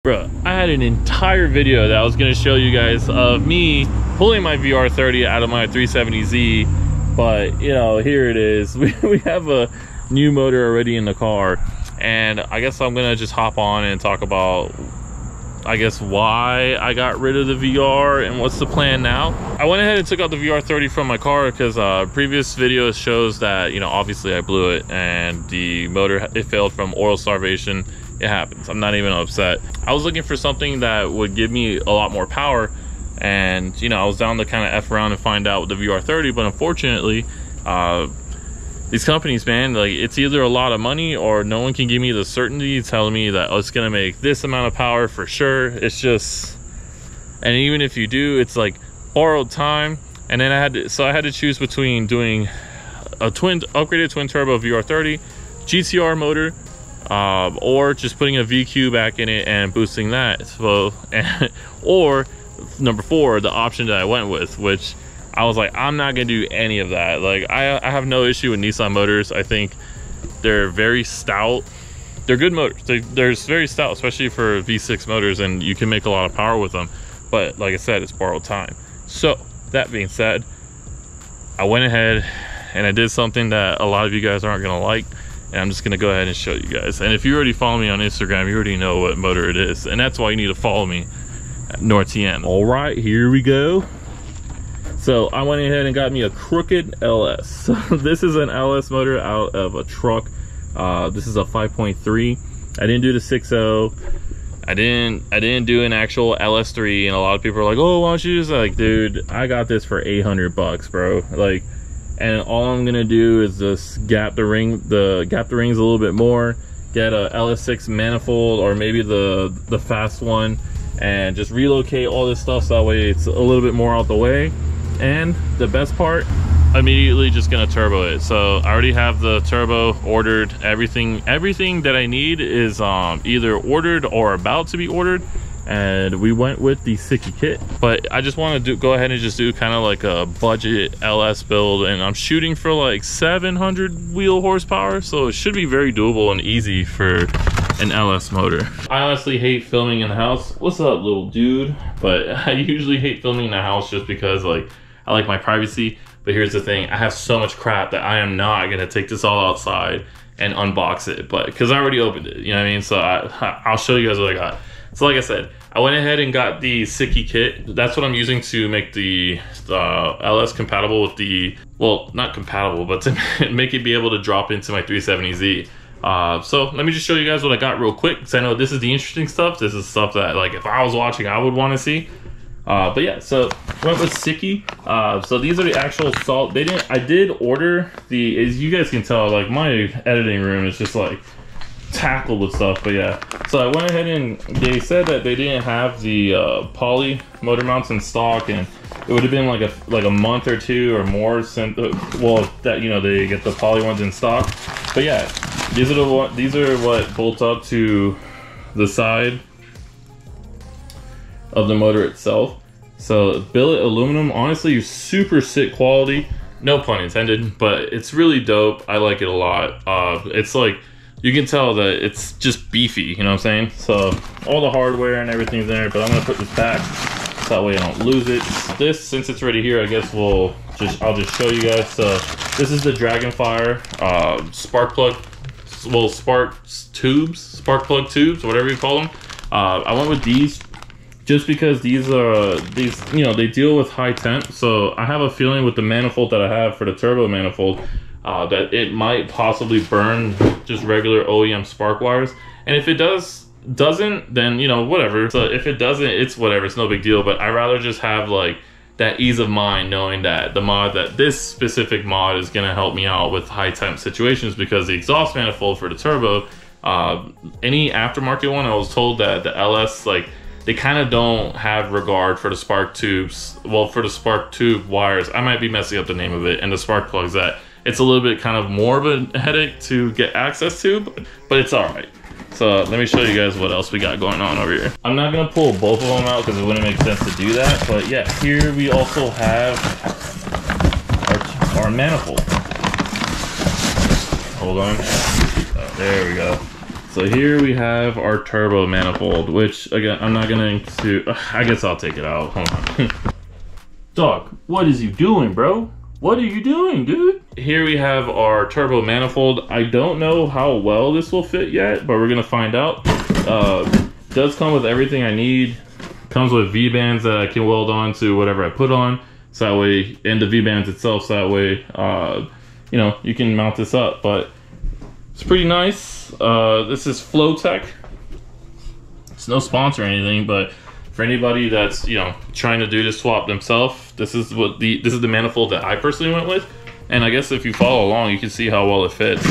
Bro, I had an entire video that I was going to show you guys of me pulling my VR30 out of my 370Z, but you know, here it is. We have a new motor already in the car, and I guess I'm going to just hop on and talk about, I guess, why I got rid of the VR and what's the plan now. I went ahead and took out the VR30 from my car because previous video shows that, you know, obviously I blew it and the motor, it failed from oil starvation. It happens. I'm not even upset. I was looking for something that would give me a lot more power, and you know, I was down to kind of F around and find out with the VR30, but unfortunately these companies, man, like, it's either a lot of money or no one can give me the certainty telling me that, oh, it's gonna make this amount of power for sure. It's just, and even if you do, it's like borrowed time. And then I had to choose between doing a upgraded twin turbo VR30 GTR motor, or just putting a VQ back in it and boosting that. So, or number 4, the option that I went with, which I was like, I'm not gonna do any of that. Like, I have no issue with Nissan motors. I think they're very stout. They're good motors. They're very stout, especially for V6 motors, and you can make a lot of power with them. But like I said, it's borrowed time. So that being said, I went ahead and I did something that a lot of you guys aren't gonna like. And I'm just gonna go ahead and show you guys. And if you already follow me on Instagram, you already know what motor it is. And that's why you need to follow me at Noir.TM. All right, here we go. So I went ahead and got me a crooked LS. So this is an LS motor out of a truck. This is a 5.3. I didn't do the 6.0. I didn't do an actual LS3. And a lot of people are like, oh, why don't you just, like, dude, I got this for 800 bucks, bro. Like, and all I'm gonna do is just gap the rings a little bit more, get a LS6 manifold or maybe the fast one, and just relocate all this stuff so that way it's a little bit more out the way. And the best part, immediately just gonna turbo it. So I already have the turbo ordered. Everything that I need is either ordered or about to be ordered. And we went with the Sicky kit, but I just want to go ahead and just do kind of like a budget LS build, and I'm shooting for like 700 wheel horsepower, so it should be very doable and easy for an LS motor. I honestly hate filming in the house. What's up, little dude? But I usually hate filming in the house just because, like, I like my privacy. But here's the thing, I have so much crap that I am not gonna take this all outside and unbox it, but because I already opened it, you know what I mean? So I'll show you guys what I got. So like I said, I went ahead and got the Sicky kit. That's what I'm using to make the LS compatible with the, well, not compatible, but to make it be able to drop into my 370Z. So let me just show you guys what I got real quick, because I know this is the interesting stuff. This is stuff that, like, if I was watching, I would want to see. But yeah, so went with Sicky. So these are the actual salt. I did order the, as you guys can tell, like, my editing room is just like tackled with stuff. But yeah, so I went ahead and they said that they didn't have the poly motor mounts in stock, and it would have been like a month or two or more since well, that, you know, they get the poly ones in stock. But yeah, these are what bolt up to the side of the motor itself. So billet aluminum, honestly, super sick quality, no pun intended, but it's really dope. I like it a lot. It's like, you can tell that it's just beefy, you know what I'm saying? So all the hardware and everything's there, but I'm gonna put this back so that way I don't lose it. This, since it's already here, I guess I'll just show you guys. So this is the Dragonfire spark plug, well, spark plug tubes, whatever you call them. I went with these just because these, you know, they deal with high temp. So I have a feeling with the manifold that I have for the turbo manifold, that it might possibly burn just regular OEM spark wires. And if it doesn't, then, you know, whatever. So if it doesn't, it's whatever, it's no big deal. But I'd rather just have like that ease of mind knowing that this specific mod is gonna help me out with high temp situations, because the exhaust manifold for the turbo, any aftermarket one, I was told that the LS, like, they kind of don't have regard for the spark tubes. Well, for the spark tube wires, I might be messing up the name of it, and the spark plugs, that it's a little bit kind of more of a headache to get access to, but it's all right. So let me show you guys what else we got going on over here. I'm not gonna pull both of them out because it wouldn't make sense to do that, but yeah, here we also have our manifold. Hold on. Oh, there we go. So here we have our turbo manifold, which again, I'm not gonna I guess I'll take it out. Hold on. Dog, what is you doing, bro? What are you doing, dude? Here we have our turbo manifold. I don't know how well this will fit yet, but we're gonna find out. Does come with everything I need. Comes with V-bands that I can weld on to whatever I put on. So that way, and the V-bands itself, so that way, you know, you can mount this up. But it's pretty nice. This is Flowtech. It's no sponsor or anything, but for anybody that's, you know, trying to do this swap themselves, this is the manifold that I personally went with. And I guess if you follow along, you can see how well it fits.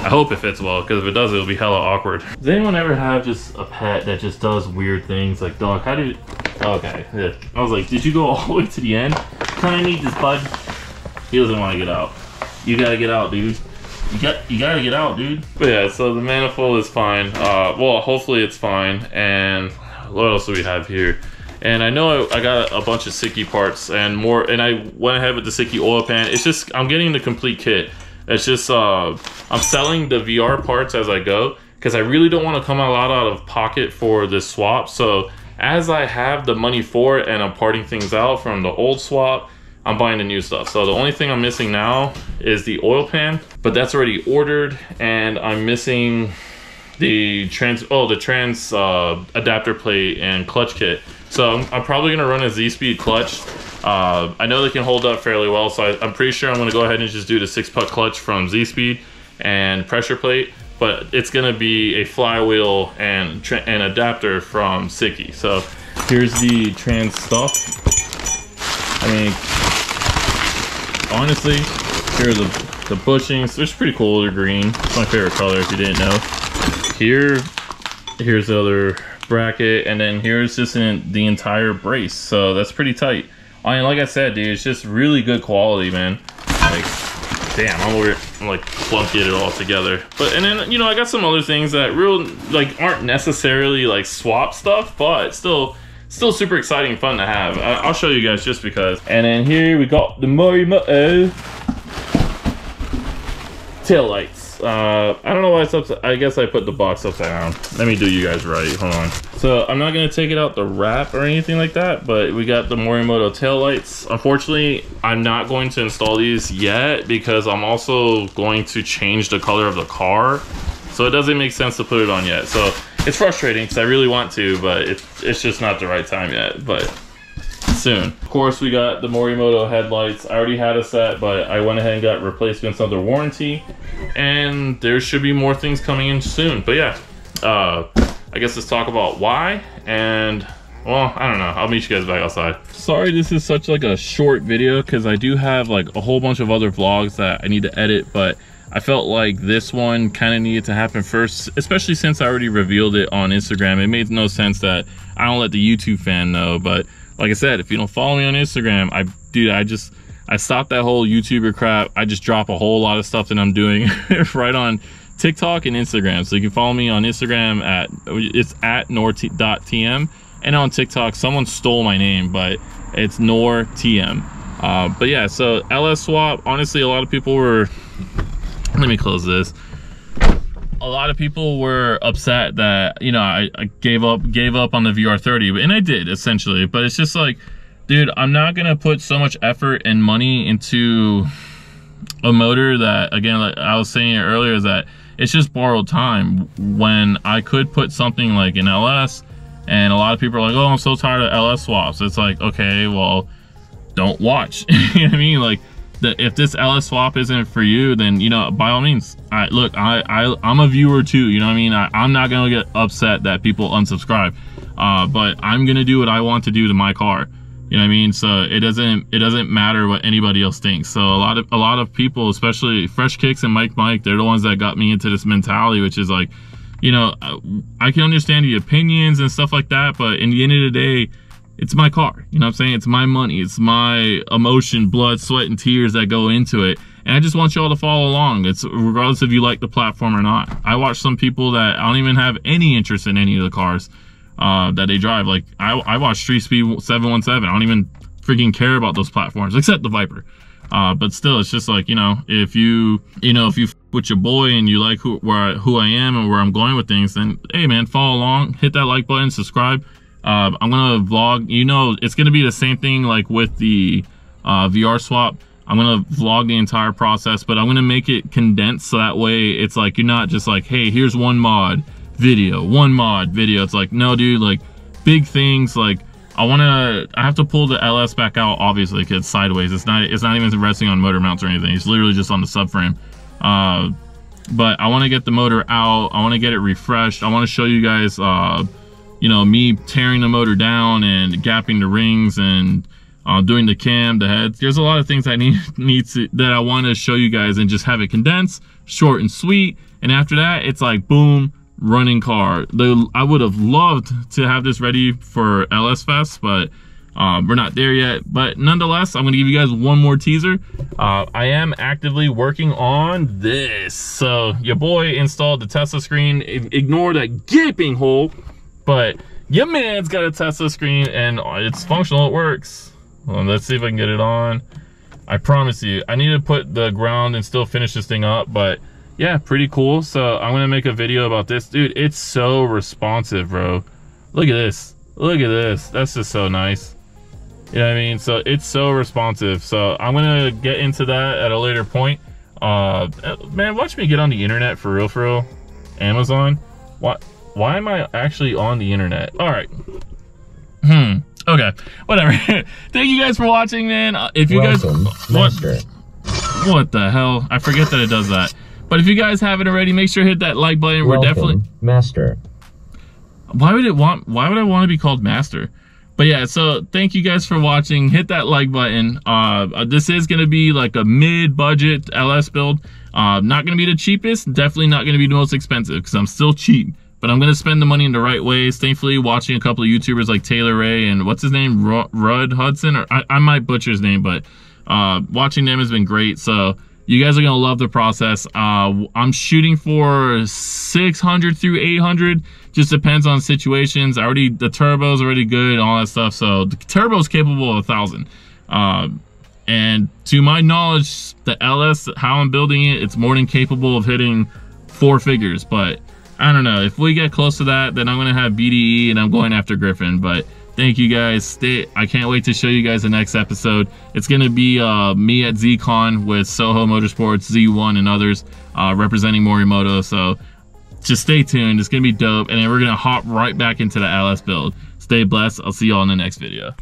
I hope it fits well, because if it does, it'll be hella awkward. Does anyone ever have just a pet that just does weird things? Like, dog, how did... Okay, yeah. I was like, did you go all the way to the end? Can I need this, bud? He doesn't want to get out. You gotta get out, dude. You gotta get out, dude. But yeah, so the manifold is fine. Well, hopefully it's fine. And what else do we have here? And I know I got a bunch of Siki parts and more, and I went ahead with the Siki oil pan. It's just, I'm getting the complete kit. It's just, I'm selling the VR parts as I go, because I really don't want to come a lot out of pocket for this swap. So as I have the money for it and I'm parting things out from the old swap, I'm buying the new stuff. So the only thing I'm missing now is the oil pan, but that's already ordered, and I'm missing the trans adapter plate and clutch kit. So I'm probably gonna run a Z-Speed clutch. I know they can hold up fairly well, so I'm pretty sure I'm gonna go ahead and just do the 6-puck clutch from Z-Speed and pressure plate, but it's gonna be a flywheel and adapter from Siki. So here's the trans stuff. I mean, honestly, here are the bushings. They're pretty cool. They're green. It's my favorite color if you didn't know. Here's the other bracket, and then here's just the entire brace. So that's pretty tight. I mean, like I said, dude, it's just really good quality, man. Like, damn, I'm like clunking it all together. But, and then, you know, I got some other things that aren't necessarily like swap stuff, but still super exciting and fun to have. I'll show you guys just because. And then here we got the Morimoto tail lights. I don't know why it's upside. I guess I put the box upside down. Let me do you guys right. Hold on. So I'm not gonna take it out the wrap or anything like that, but we got the Morimoto tail lights. Unfortunately, I'm not going to install these yet because I'm also going to change the color of the car. So it doesn't make sense to put it on yet. So it's frustrating because I really want to, but it's just not the right time yet. But soon. Of course, we got the Morimoto headlights. I already had a set, but I went ahead and got replacements under warranty, and there should be more things coming in soon. But yeah, I guess let's talk about why, and well, I don't know, I'll meet you guys back outside. Sorry this is such like a short video, because I do have like a whole bunch of other vlogs that I need to edit, but I felt like this one kind of needed to happen first, especially since I already revealed it on Instagram. It made no sense that I don't let the YouTube fan know. But like I said, if you don't follow me on Instagram, I stopped that whole YouTuber crap. I just drop a whole lot of stuff that I'm doing right on TikTok and Instagram. So you can follow me on Instagram it's at Noir.TM, and on TikTok someone stole my name, but it's Noir.TM. But yeah, so LS swap, honestly, a lot of people were, let me close this. A lot of people were upset that, you know, I gave up on the VR30, and I did essentially, but it's just like, dude, I'm not gonna put so much effort and money into a motor that, again, like I was saying earlier, is that it's just borrowed time when I could put something like an LS. And a lot of people are like, oh, I'm so tired of LS swaps. It's like, okay, well, don't watch. You know what I mean? Like, if this LS swap isn't for you, then, you know, by all means, I'm a viewer too. You know what I mean? I'm not gonna get upset that people unsubscribe, but I'm gonna do what I want to do to my car. You know what I mean? So it doesn't matter what anybody else thinks. So a lot of people, especially Fresh Kicks and Mike, they're the ones that got me into this mentality, which is like, you know, I can understand the opinions and stuff like that, but in the end of the day, it's my car. You know what I'm saying? It's my money. It's my emotion, blood, sweat, and tears that go into it. And I just want y'all to follow along. It's regardless if you like the platform or not. I watch some people that I don't even have any interest in any of the cars that they drive. Like I watch Street Speed 717. I don't even freaking care about those platforms except the Viper. But still, it's just like, you know, if you with your boy and you like who I am and where I'm going with things, then hey man, follow along, hit that like button, subscribe. I'm gonna vlog, you know, it's gonna be the same thing like with the VR swap. I'm gonna vlog the entire process, but I'm gonna make it condensed so that way it's like you're not just like, hey, here's one mod video. It's like, no dude, like big things. Like I have to pull the LS back out, obviously, because it's sideways. It's not even resting on motor mounts or anything. It's literally just on the subframe. But I want to get the motor out. I want to get it refreshed. I want to show you guys, you know, me tearing the motor down and gapping the rings and doing the cam, the heads. There's a lot of things I that I want to show you guys and just have it condensed, short and sweet. And after that, it's like boom, running car. I would have loved to have this ready for LS Fest, but we're not there yet. But nonetheless, I'm gonna give you guys one more teaser. I am actively working on this. So your boy installed the Tesla screen. Ignore that gaping hole, but your man's got a Tesla screen and it's functional, it works. Well, let's see if I can get it on. I promise you, I need to put the ground and still finish this thing up, but yeah, pretty cool. So I'm gonna make a video about this. Dude, it's so responsive, bro. Look at this. Look at this. That's just so nice. You know what I mean? So it's so responsive. So I'm gonna get into that at a later point. Man, watch me get on the internet for real. Amazon. Why am I actually on the internet? All right. Okay, whatever. Thank you guys for watching, man. If you Welcome, guys, Master. what the hell? I forget that it does that. But if you guys haven't already, make sure to hit that like button. We're definitely Master. Why would I want to be called Master? But yeah, so thank you guys for watching. Hit that like button. This is gonna be like a mid-budget LS build. Not gonna be the cheapest. Definitely not gonna be the most expensive because I'm still cheap. But I'm gonna spend the money in the right ways. Thankfully, watching a couple of YouTubers like Taylor Ray and what's his name, Rudd Hudson, or I might butcher his name, but watching them has been great. So you guys are gonna love the process. I'm shooting for 600 through 800. Just depends on situations. The turbo's already good and all that stuff. So the turbo's capable of 1,000. And to my knowledge, the LS, how I'm building it, it's more than capable of hitting 4 figures. But I don't know. If we get close to that, then I'm gonna have BDE and I'm going after Griffin. But thank you guys. I can't wait to show you guys the next episode. It's gonna be me at ZCon with Soho Motorsports, Z1, and others representing Morimoto. So just stay tuned. It's gonna be dope. And then we're gonna hop right back into the LS build. Stay blessed. I'll see you all in the next video.